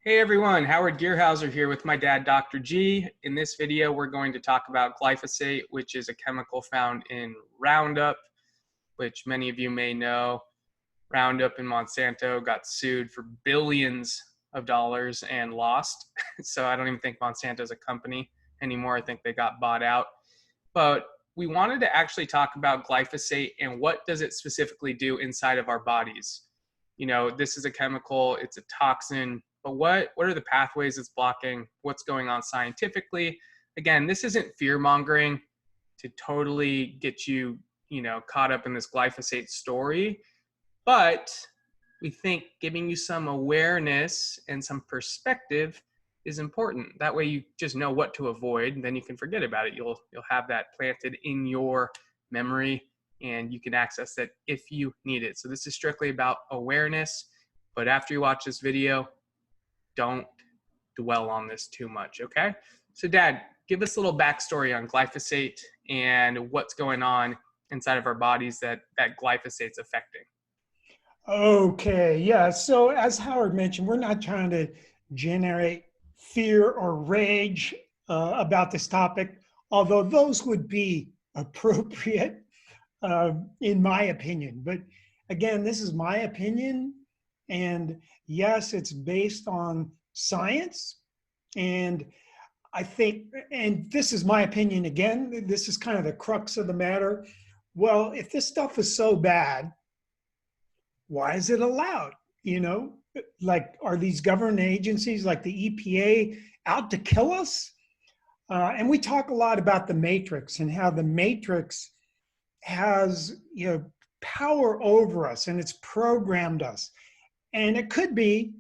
Hey everyone, Howard Gearhauser here with my dad, Dr. G. In this video, we're going to talk about glyphosate, which is a chemical found in Roundup, which many of you may know. Roundup and Monsanto got sued for billions of dollars and lost. So I don't even think Monsanto is a company anymore. I think they got bought out. But we wanted to actually talk about glyphosate and what does it specifically do inside of our bodies. You know, this is a chemical, it's a toxin, but what are the pathways it's blocking? What's going on scientifically? Again, this isn't fear mongering to totally get you, caught up in this glyphosate story, but we think giving you some awareness and some perspective is important. That way you just know what to avoid, and then you can forget about it. You'll have that planted in your memory, and you can access it if you need it. So this is strictly about awareness, but after you watch this video, don't dwell on this too much, okay? So Dad, give us a little backstory on glyphosate and what's going on inside of our bodies that glyphosate's affecting. Okay, yeah. So as Howard mentioned, we're not trying to generate fear or rage about this topic, although those would be appropriate in my opinion. But again, this is my opinion. And yes, it's based on science. And I think, and this is my opinion again, this is kind of the crux of the matter. Well, if this stuff is so bad, why is it allowed? You know, like, are these government agencies like the EPA out to kill us? And we talk a lot about the matrix and how the matrix has, power over us and it's programmed us. And it could be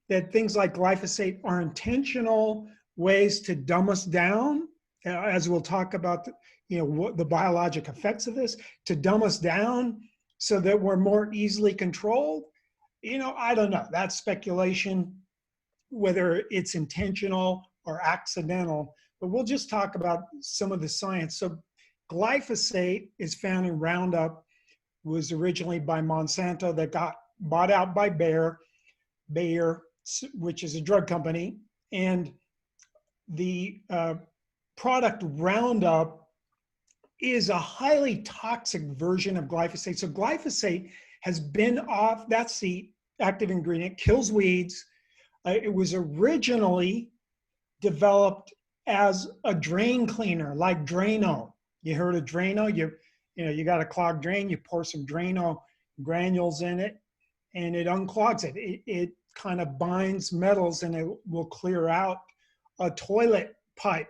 that things like glyphosate are intentional ways to dumb us down, as we'll talk about, what the biologic effects of this, to dumb us down so that we're more easily controlled. I don't know. That's speculation, whether it's intentional or accidental, but we'll just talk about some of the science. So glyphosate is found in Roundup, was originally by Monsanto that got bought out by Bayer, which is a drug company. And the product Roundup is a highly toxic version of glyphosate. So glyphosate has been off, that's the active ingredient, kills weeds. It was originally developed as a drain cleaner, like Drano. You heard of Drano? You got a clogged drain, you pour some Drano granules in it, and it unclogs it. It kind of binds metals and it will clear out a toilet pipe.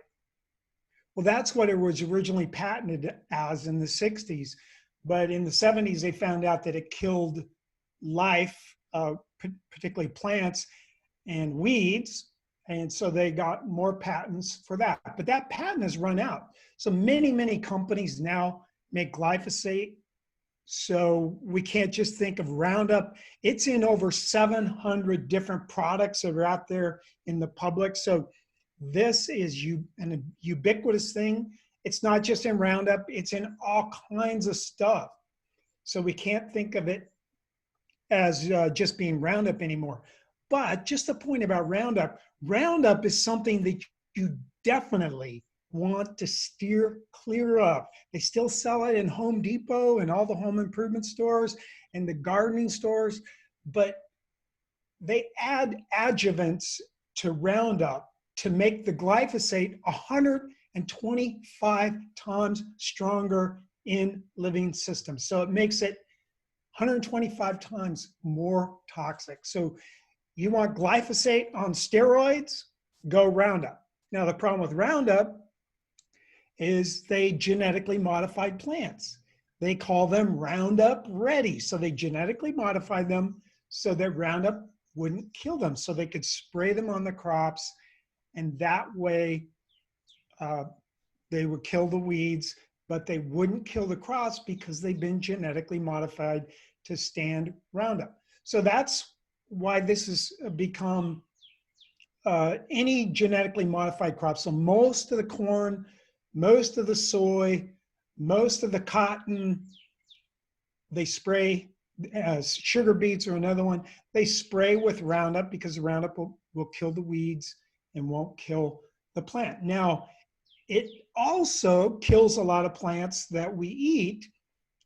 Well, that's what it was originally patented as in the 60s. But in the 70s, they found out that it killed life, particularly plants and weeds. And so they got more patents for that. But that patent has run out. So many companies now make glyphosate. So we can't just think of Roundup. It's in over 700 different products that are out there in the public. So this is an ubiquitous thing. It's not just in Roundup, it's in all kinds of stuff. So we can't think of it as just being Roundup anymore. But just a point about Roundup, Roundup is something that you definitely want to steer clear of. They still sell it in Home Depot and all the home improvement stores and the gardening stores, but they add adjuvants to Roundup to make the glyphosate 125 times stronger in living systems. So it makes it 125 times more toxic. So you want glyphosate on steroids, go Roundup. Now the problem with Roundup is they genetically modified plants. They call them Roundup Ready. So they genetically modified them so that Roundup wouldn't kill them. So they could spray them on the crops, and that way they would kill the weeds, but they wouldn't kill the crops because they've been genetically modified to stand Roundup. So that's why this has become any genetically modified crop. So most of the corn, most of the soy, most of the cotton, they spray sugar beets are another one. They spray with Roundup because the Roundup will kill the weeds and won't kill the plant. Now, it also kills a lot of plants that we eat,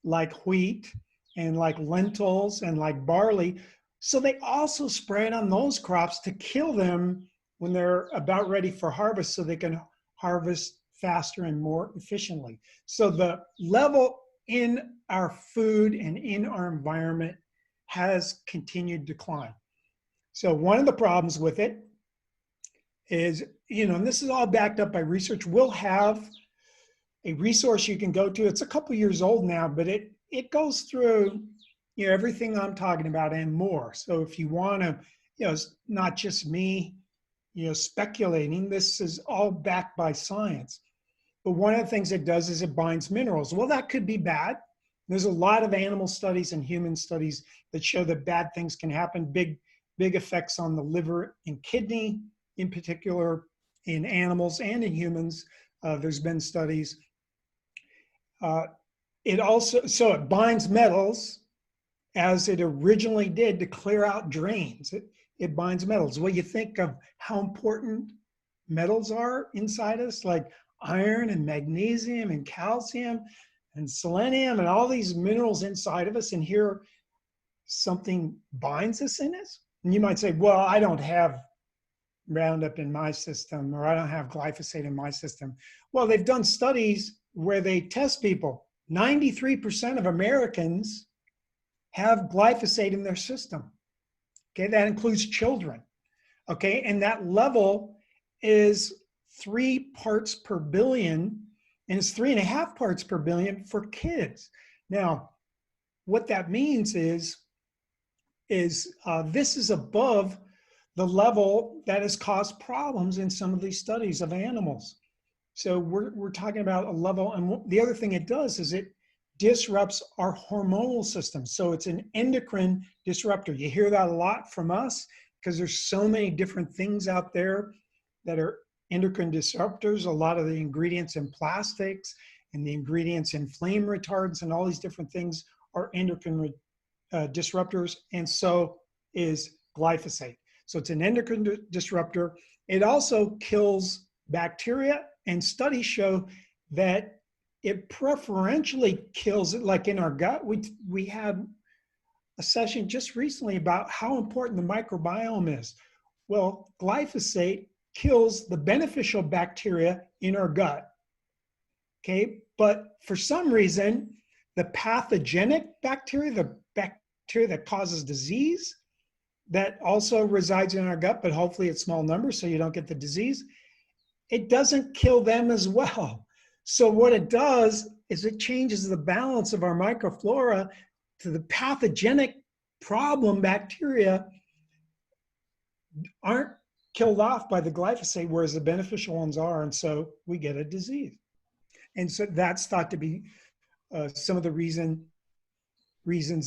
like wheat and like lentils and like barley. So they also spray it on those crops to kill them when they're about ready for harvest so they can harvest faster and more efficiently. So the level in our food and in our environment has continued decline. So one of the problems with it is, and this is all backed up by research. We'll have a resource you can go to. It's a couple years old now, but it goes through everything I'm talking about and more. So if you want to, it's not just me, speculating. This is all backed by science. But one of the things it does is it binds minerals. Well, that could be bad. There's a lot of animal studies and human studies that show that bad things can happen, big effects on the liver and kidney, in particular in animals and in humans. There's been studies. It binds metals as it originally did to clear out drains. It binds metals. Well, you think of how important metals are inside us, like iron and magnesium and calcium and selenium and all these minerals inside of us, and here something binds us in us. And you might say, well, I don't have Roundup in my system, or I don't have glyphosate in my system. Well, they've done studies where they test people. 93% of Americans have glyphosate in their system. Okay, that includes children. Okay, and that level is 3 parts per billion, and it's 3.5 parts per billion for kids. Now, what that means is this is above the level that has caused problems in some of these studies of animals. So we're talking about a level, and the other thing it does is it disrupts our hormonal system. So it's an endocrine disruptor. You hear that a lot from us because there's so many different things out there that are endocrine disruptors. A lot of the ingredients in plastics and the ingredients in flame retardants and all these different things are endocrine disruptors, and so is glyphosate. So it's an endocrine disruptor. It also kills bacteria, and studies show that it preferentially kills it. Like in our gut, we had a session just recently about how important the microbiome is. Well, glyphosate kills the beneficial bacteria in our gut. Okay, but for some reason, the pathogenic bacteria, the bacteria that causes disease, that also resides in our gut, but hopefully it's small numbers so you don't get the disease, it doesn't kill them as well. So what it does is it changes the balance of our microflora to the pathogenic problem bacteria aren't killed off by the glyphosate, whereas the beneficial ones are, and so we get a disease. And so that's thought to be some of the reasons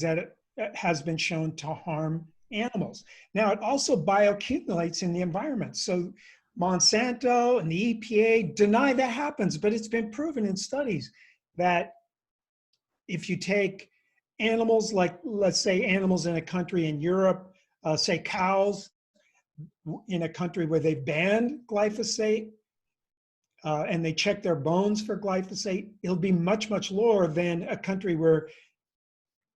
that it has been shown to harm animals. Now, it also bioaccumulates in the environment. So Monsanto and the EPA deny that happens, but it's been proven in studies that if you take animals, like let's say animals in a country in Europe, say cows in a country where they banned glyphosate, and they check their bones for glyphosate, it'll be much, much lower than a country where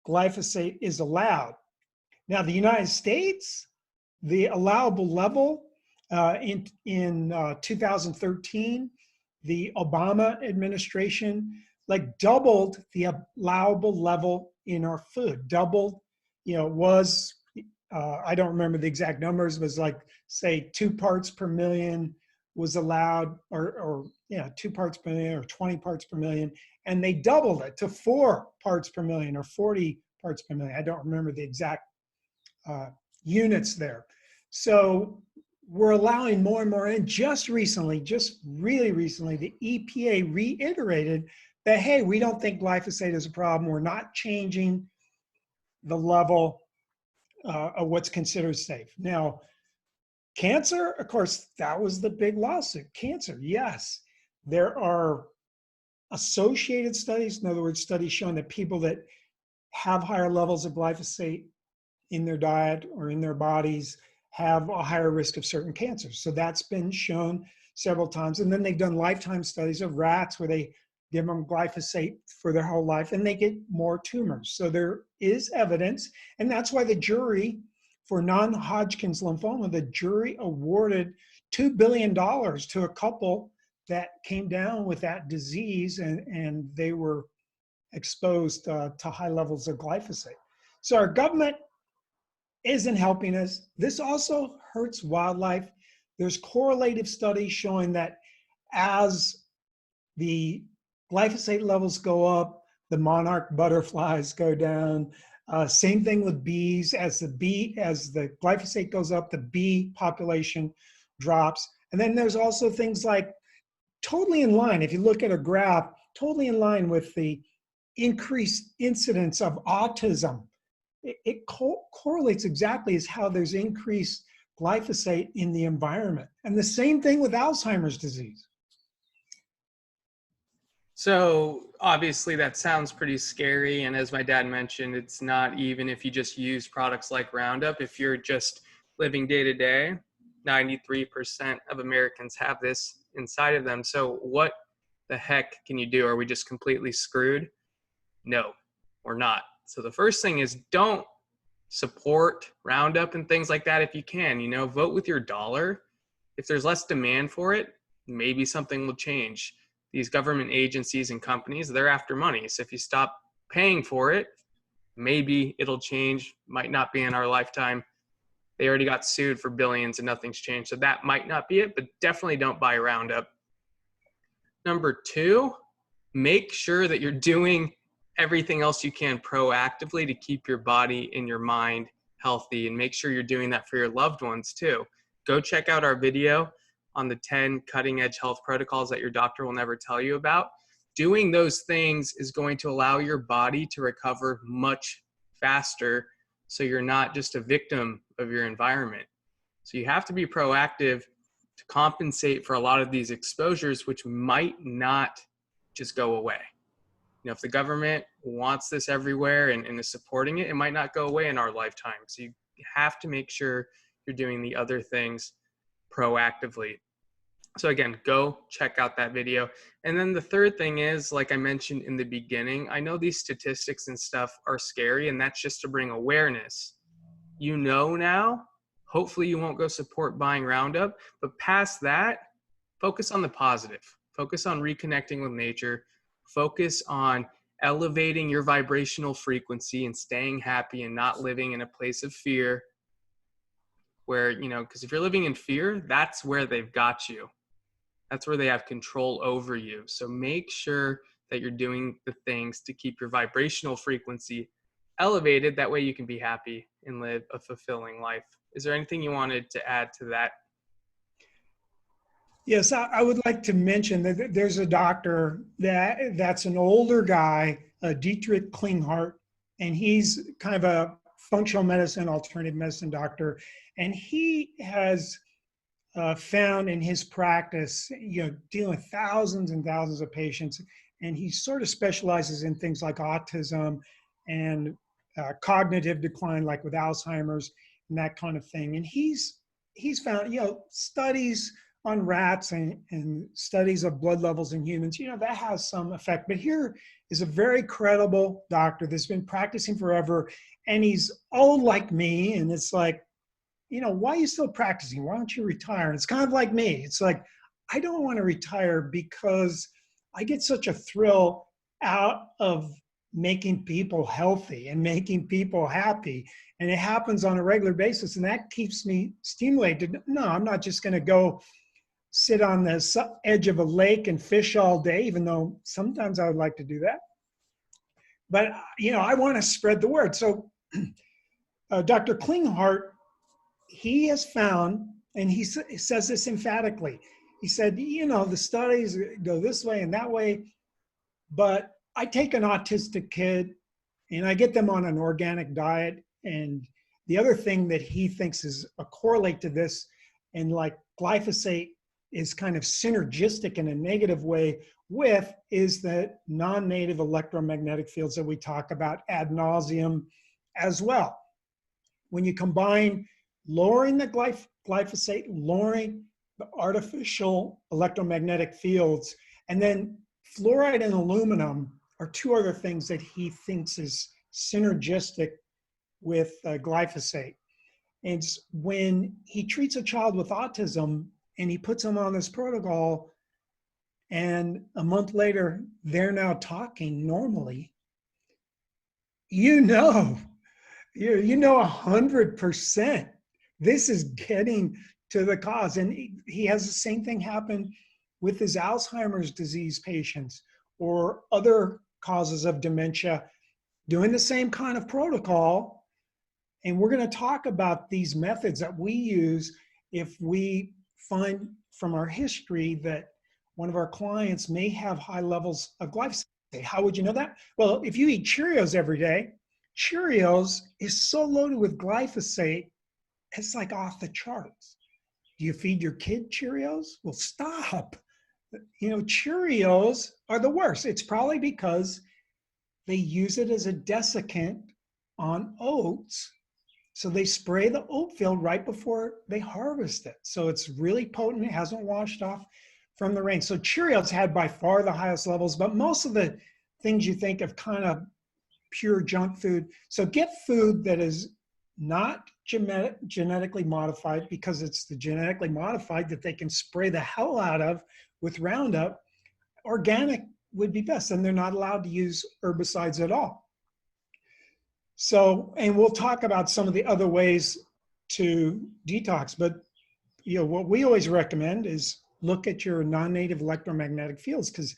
glyphosate is allowed. Now, the United States, the allowable level in 2013, the Obama administration doubled the allowable level in our food. Doubled, was, I don't remember the exact numbers, was say 2 parts per million was allowed, or 2 parts per million or 20 parts per million, and they doubled it to 4 parts per million or 40 parts per million. I don't remember the exact units there. So we're allowing more and more, and just really recently, the EPA reiterated that, hey, we don't think glyphosate is a problem. We're not changing the level of what's considered safe. Now, cancer, of course, that was the big lawsuit. Cancer, yes. There are associated studies, in other words, studies showing that people that have higher levels of glyphosate in their diet or in their bodies have a higher risk of certain cancers. So that's been shown several times. And then they've done lifetime studies of rats where they give them glyphosate for their whole life and they get more tumors. So there is evidence. And that's why the jury for non-Hodgkin's lymphoma, the jury awarded $2 billion to a couple that came down with that disease and they were exposed to high levels of glyphosate. So our government isn't helping us. This also hurts wildlife. There's correlative studies showing that as the glyphosate levels go up, the monarch butterflies go down. Same thing with bees. As the glyphosate goes up, the bee population drops. And then there's also things like totally in line, if you look at a graph, totally in line with the increased incidence of autism. It correlates exactly as how there's increased glyphosate in the environment. And the same thing with Alzheimer's disease. So obviously that sounds pretty scary. And as my dad mentioned, it's not even if you just use products like Roundup. If you're just living day to day, 93% of Americans have this inside of them. So what the heck can you do? Are we just completely screwed? No, we're not. So the first thing is don't support Roundup and things like that if you can. You know, vote with your dollar. If there's less demand for it, maybe something will change. These government agencies and companies, they're after money. So if you stop paying for it, maybe it'll change. Might not be in our lifetime. They already got sued for billions and nothing's changed. So that might not be it, but definitely don't buy Roundup. Number two, make sure that you're doing everything else you can proactively to keep your body and your mind healthy, and make sure you're doing that for your loved ones too. Go check out our video on the 10 cutting edge health protocols that your doctor will never tell you about. Doing those things is going to allow your body to recover much faster, so you're not just a victim of your environment. So you have to be proactive to compensate for a lot of these exposures, which might not just go away. You know, if the government wants this everywhere and is supporting it, it might not go away in our lifetime. So you have to make sure you're doing the other things proactively. So again, go check out that video. And then the third thing is, like I mentioned in the beginning, I know these statistics and stuff are scary, and that's just to bring awareness. You know now, hopefully you won't go support buying Roundup, but past that, focus on the positive. Focus on reconnecting with nature. Focus on elevating your vibrational frequency and staying happy and not living in a place of fear where, you know, because if you're living in fear, that's where they've got you. That's where they have control over you. So make sure that you're doing the things to keep your vibrational frequency elevated. That way you can be happy and live a fulfilling life. Is there anything you wanted to add to that? Yes, I would like to mention that there's a doctor that's an older guy, Dietrich Klingheart, and he's kind of a functional medicine, alternative medicine doctor, and he has found in his practice, you know, dealing with thousands and thousands of patients, and he sort of specializes in things like autism and cognitive decline, like with Alzheimer's and that kind of thing. And he's found, you know, studies on rats and studies of blood levels in humans, you know, that has some effect. But here is a very credible doctor that's been practicing forever, and he's old like me, and it's like, you know, why are you still practicing? Why don't you retire? And it's kind of like me. It's like, I don't want to retire because I get such a thrill out of making people healthy and making people happy. And it happens on a regular basis, and that keeps me stimulated. No, I'm not just going to go sit on the edge of a lake and fish all day, even though sometimes I would like to do that. But, you know, I want to spread the word. So Dr. Klingheart, he has found, and he says this emphatically, he said, you know, the studies go this way and that way, but I take an autistic kid and I get them on an organic diet. And the other thing that he thinks is a correlate to this, and like glyphosate is kind of synergistic in a negative way with is the non-native electromagnetic fields that we talk about ad nauseum as well. When you combine lowering the glyphosate, lowering the artificial electromagnetic fields, and then fluoride and aluminum are two other things that he thinks is synergistic with glyphosate. And when he treats a child with autism and he puts them on this protocol, and a month later, they're now talking normally, you know 100% this is getting to the cause. And he has the same thing happen with his Alzheimer's disease patients or other causes of dementia, doing the same kind of protocol. And we're going to talk about these methods that we use if we find from our history that one of our clients may have high levels of glyphosate. How would you know that? Well, if you eat Cheerios every day, Cheerios is so loaded with glyphosate, it's like off the charts. Do you feed your kid Cheerios? Well, stop. Cheerios are the worst. It's probably because they use it as a desiccant on oats. So they spray the oat field right before they harvest it. So it's really potent. It hasn't washed off from the rain. So Cheerios had by far the highest levels, but most of the things you think of kind of pure junk food. So get food that is not genetically modified, because it's the genetically modified that they can spray the hell out of with Roundup. Organic would be best, and they're not allowed to use herbicides at all. So, and we'll talk about some of the other ways to detox, but what we always recommend is look at your non-native electromagnetic fields, because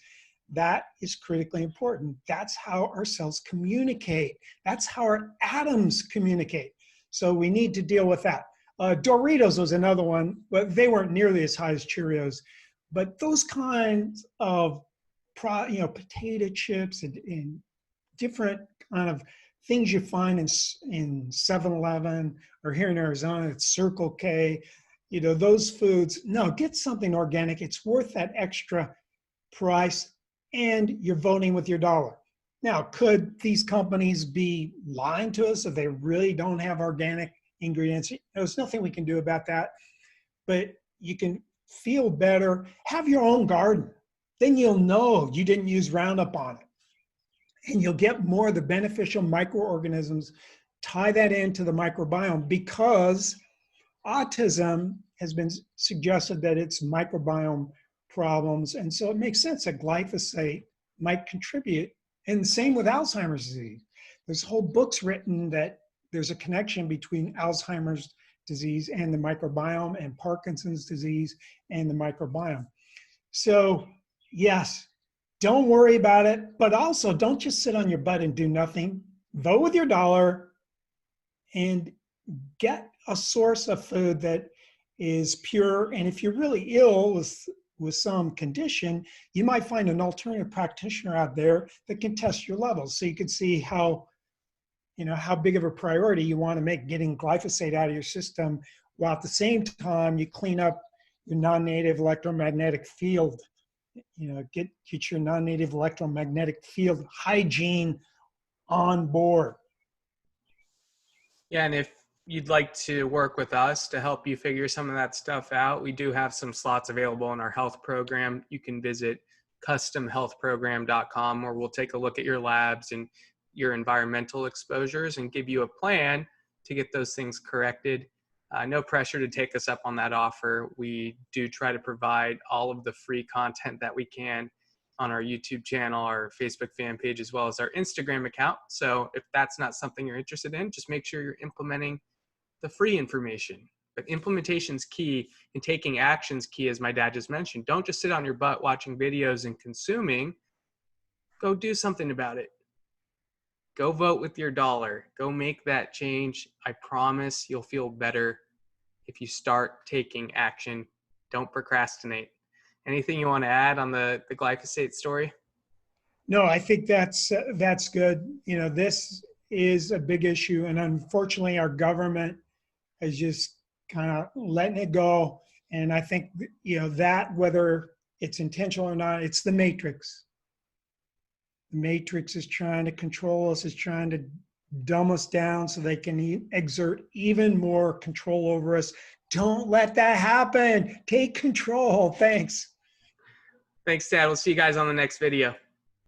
that is critically important. That's how our cells communicate. That's how our atoms communicate. So we need to deal with that. Doritos was another one, but they weren't nearly as high as Cheerios. But those kinds of potato chips and different kind of things you find in 7-Eleven, or here in Arizona, it's Circle K, those foods, no, get something organic. It's worth that extra price, and you're voting with your dollar. Now, could these companies be lying to us if they really don't have organic ingredients? There's nothing we can do about that, but you can feel better. Have your own garden. Then you'll know you didn't use Roundup on it. And you'll get more of the beneficial microorganisms. Tie that into the microbiome, because autism has been suggested that it's microbiome problems. And so it makes sense that glyphosate might contribute. And the same with Alzheimer's disease. There's whole books written that there's a connection between Alzheimer's disease and the microbiome, and Parkinson's disease and the microbiome. So yes, don't worry about it, but also don't just sit on your butt and do nothing. Vote with your dollar and get a source of food that is pure. And if you're really ill with some condition, you might find an alternative practitioner out there that can test your levels, so you can see how big of a priority you want to make getting glyphosate out of your system, while at the same time you clean up your non-native electromagnetic field. Get your non-native electromagnetic field hygiene on board. Yeah, and if you'd like to work with us to help you figure some of that stuff out, we do have some slots available in our health program. You can visit customhealthprogram.com, where we'll take a look at your labs and your environmental exposures and give you a plan to get those things corrected. No pressure to take us up on that offer. We do try to provide all of the free content that we can on our YouTube channel, our Facebook fan page, as well as our Instagram account. So if that's not something you're interested in, just make sure you're implementing the free information. But implementation's key, and taking action's key, as my dad just mentioned. Don't just sit on your butt watching videos and consuming. Go do something about it. Go vote with your dollar. Go make that change. I promise you'll feel better if you start taking action. Don't procrastinate. Anything you want to add on the glyphosate story? No, I think that's good. This is a big issue, and unfortunately our government is just kind of letting it go. And I think, you know, that whether it's intentional or not, it's the matrix. The matrix is trying to control us, is trying to dumb us down so they can exert even more control over us. Don't let that happen. Take control. Thanks. Thanks, Dad. We'll see you guys on the next video.